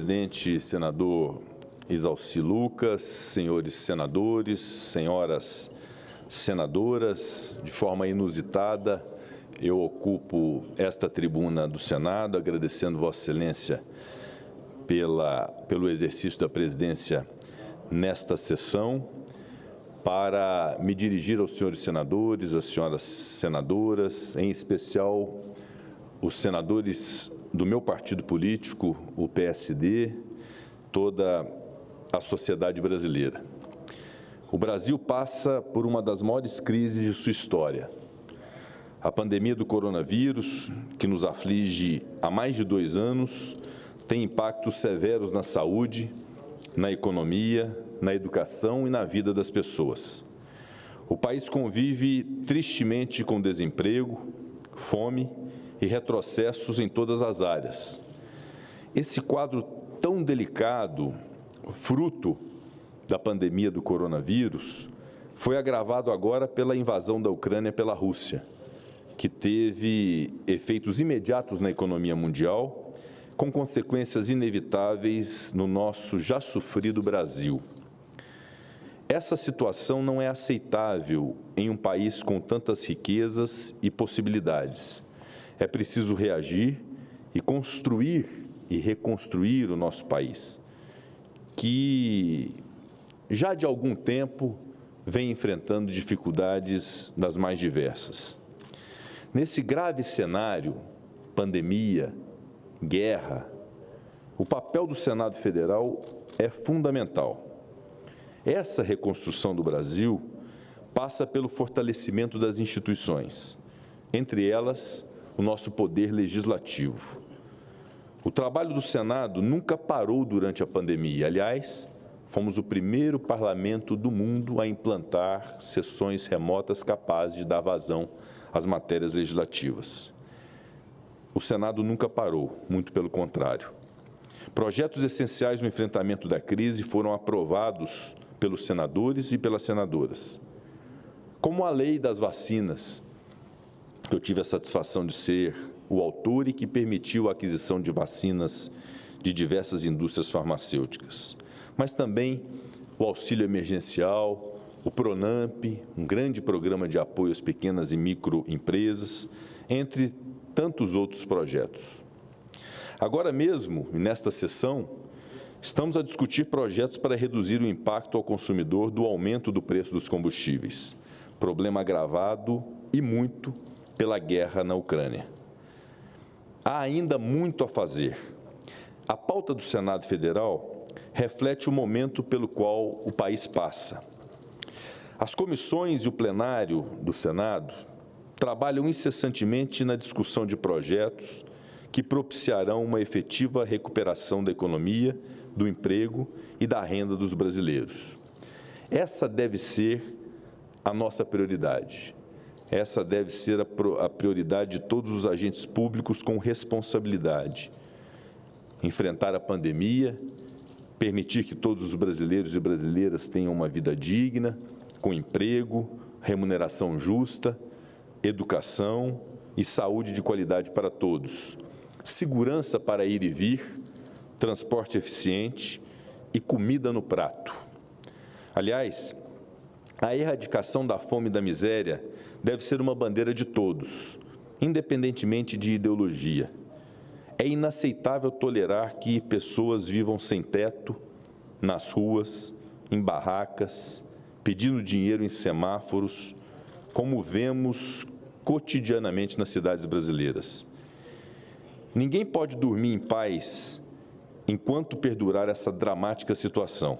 presidente, senador Isalci Lucas, senhores senadores, senhoras senadoras, de forma inusitada, eu ocupo esta tribuna do Senado, agradecendo Vossa Excelência pelo exercício da presidência nesta sessão, para me dirigir aos senhores senadores, às senhoras senadoras, em especial os senadores do meu partido político, o PSD, toda a sociedade brasileira. O Brasil passa por uma das maiores crises de sua história. A pandemia do coronavírus, que nos aflige há mais de 2 anos, tem impactos severos na saúde, na economia, na educação e na vida das pessoas. O país convive tristemente com desemprego, fome e retrocessos em todas as áreas. Esse quadro tão delicado, fruto da pandemia do coronavírus, foi agravado agora pela invasão da Ucrânia pela Rússia, que teve efeitos imediatos na economia mundial, com consequências inevitáveis no nosso já sofrido Brasil. Essa situação não é aceitável em um país com tantas riquezas e possibilidades. É preciso reagir e construir e reconstruir o nosso país, que já de algum tempo vem enfrentando dificuldades das mais diversas. Nesse grave cenário, pandemia, guerra, o papel do Senado Federal é fundamental. Essa reconstrução do Brasil passa pelo fortalecimento das instituições, entre elas o nosso poder legislativo. O trabalho do Senado nunca parou durante a pandemia. Aliás, fomos o primeiro parlamento do mundo a implantar sessões remotas capazes de dar vazão às matérias legislativas. O Senado nunca parou, muito pelo contrário. Projetos essenciais no enfrentamento da crise foram aprovados pelos senadores e pelas senadoras, como a lei das vacinas, que eu tive a satisfação de ser o autor e que permitiu a aquisição de vacinas de diversas indústrias farmacêuticas, mas também o auxílio emergencial, o PRONAMP, um grande programa de apoio às pequenas e microempresas, entre tantos outros projetos. Agora mesmo, nesta sessão, estamos a discutir projetos para reduzir o impacto ao consumidor do aumento do preço dos combustíveis, problema agravado e muito pela guerra na Ucrânia. Há ainda muito a fazer. A pauta do Senado Federal reflete o momento pelo qual o país passa. As comissões e o plenário do Senado trabalham incessantemente na discussão de projetos que propiciarão uma efetiva recuperação da economia, do emprego e da renda dos brasileiros. Essa deve ser a nossa prioridade. Essa deve ser a prioridade de todos os agentes públicos com responsabilidade. Enfrentar a pandemia, permitir que todos os brasileiros e brasileiras tenham uma vida digna, com emprego, remuneração justa, educação e saúde de qualidade para todos, segurança para ir e vir, transporte eficiente e comida no prato. Aliás, a erradicação da fome e da miséria deve ser uma bandeira de todos, independentemente de ideologia. É inaceitável tolerar que pessoas vivam sem teto, nas ruas, em barracas, pedindo dinheiro em semáforos, como vemos cotidianamente nas cidades brasileiras. Ninguém pode dormir em paz enquanto perdurar essa dramática situação.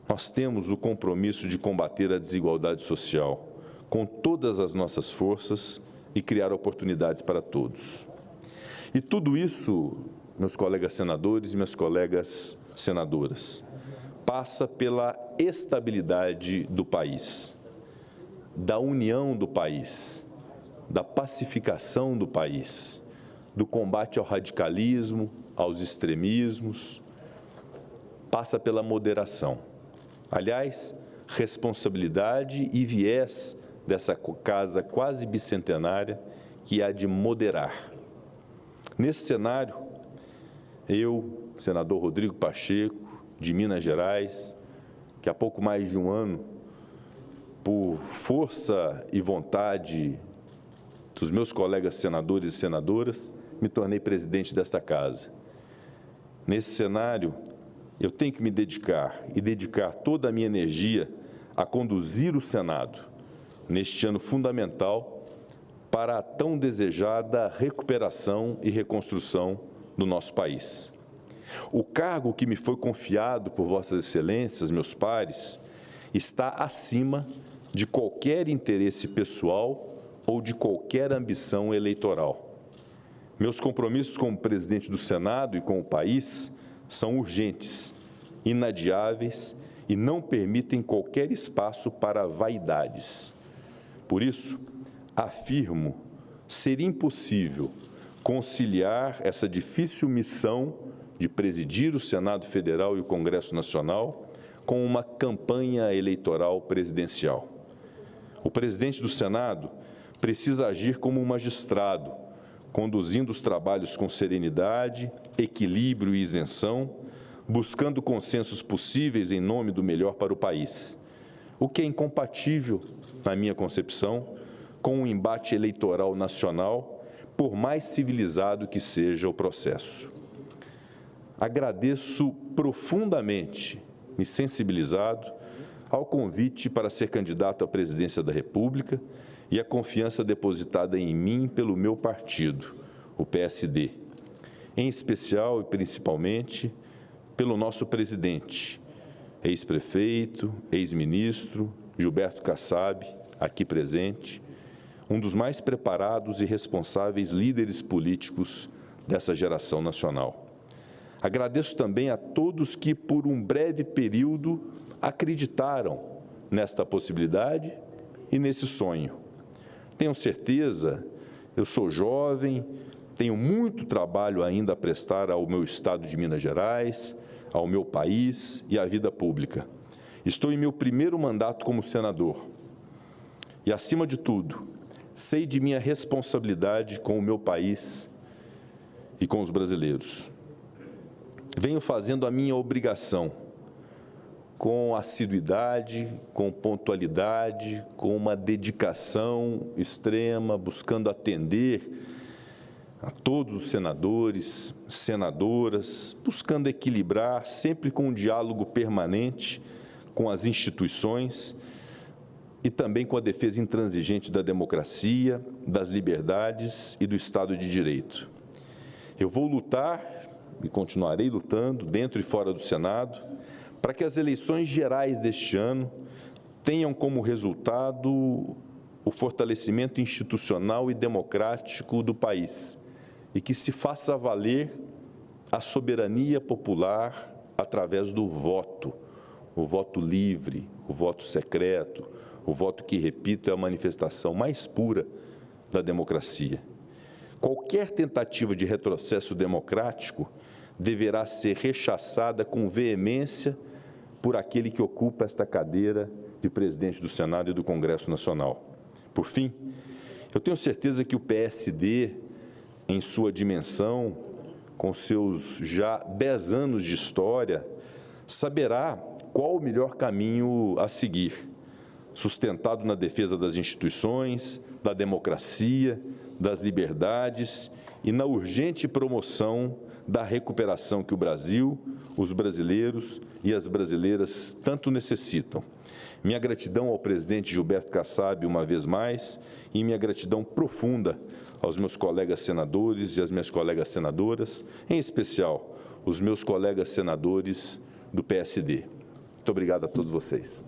Nós temos o compromisso de combater a desigualdade social com todas as nossas forças e criar oportunidades para todos. E tudo isso, meus colegas senadores e minhas colegas senadoras, passa pela estabilidade do país, da união do país, da pacificação do país, do combate ao radicalismo, aos extremismos, passa pela moderação. Aliás, responsabilidade e viés dessa casa quase bicentenária que há de moderar. Nesse cenário, eu, senador Rodrigo Pacheco, de Minas Gerais, que há pouco mais de um ano, por força e vontade dos meus colegas senadores e senadoras, me tornei presidente desta casa. Nesse cenário, eu tenho que me dedicar e dedicar toda a minha energia a conduzir o Senado neste ano fundamental para a tão desejada recuperação e reconstrução do nosso país. O cargo que me foi confiado por Vossas Excelências, meus pares, está acima de qualquer interesse pessoal ou de qualquer ambição eleitoral. Meus compromissos como presidente do Senado e com o país são urgentes, inadiáveis e não permitem qualquer espaço para vaidades. Por isso, afirmo ser impossível conciliar essa difícil missão de presidir o Senado Federal e o Congresso Nacional com uma campanha eleitoral presidencial. O presidente do Senado precisa agir como um magistrado, conduzindo os trabalhos com serenidade, equilíbrio e isenção, buscando consensos possíveis em nome do melhor para o país, o que é incompatível, na minha concepção, com um embate eleitoral nacional, por mais civilizado que seja o processo. Agradeço profundamente, me sensibilizado, ao convite para ser candidato à presidência da República e a confiança depositada em mim pelo meu partido, o PSD, em especial e principalmente pelo nosso presidente, ex-prefeito, ex-ministro, Gilberto Kassab, aqui presente, um dos mais preparados e responsáveis líderes políticos dessa geração nacional. Agradeço também a todos que, por um breve período, acreditaram nesta possibilidade e nesse sonho. Tenham certeza, eu sou jovem, tenho muito trabalho ainda a prestar ao meu estado de Minas Gerais, ao meu país e à vida pública. Estou em meu primeiro mandato como senador e, acima de tudo, sei de minha responsabilidade com o meu país e com os brasileiros. Venho fazendo a minha obrigação com assiduidade, com pontualidade, com uma dedicação extrema, buscando atender a todos os senadores, senadoras, buscando equilibrar, sempre com um diálogo permanente com as instituições e também com a defesa intransigente da democracia, das liberdades e do Estado de Direito. Eu vou lutar e continuarei lutando, dentro e fora do Senado, para que as eleições gerais deste ano tenham como resultado o fortalecimento institucional e democrático do país e que se faça valer a soberania popular através do voto, o voto livre, o voto secreto, o voto que, repito, é a manifestação mais pura da democracia. Qualquer tentativa de retrocesso democrático deverá ser rechaçada com veemência por aquele que ocupa esta cadeira de presidente do Senado e do Congresso Nacional. Por fim, eu tenho certeza que o PSD, em sua dimensão, com seus já 10 anos de história, saberá qual o melhor caminho a seguir, sustentado na defesa das instituições, da democracia, das liberdades e na urgente promoção da recuperação que o Brasil, os brasileiros e as brasileiras tanto necessitam. Minha gratidão ao presidente Gilberto Kassab, uma vez mais, e minha gratidão profunda aos meus colegas senadores e às minhas colegas senadoras, em especial os meus colegas senadores do PSD. Muito obrigado a todos vocês.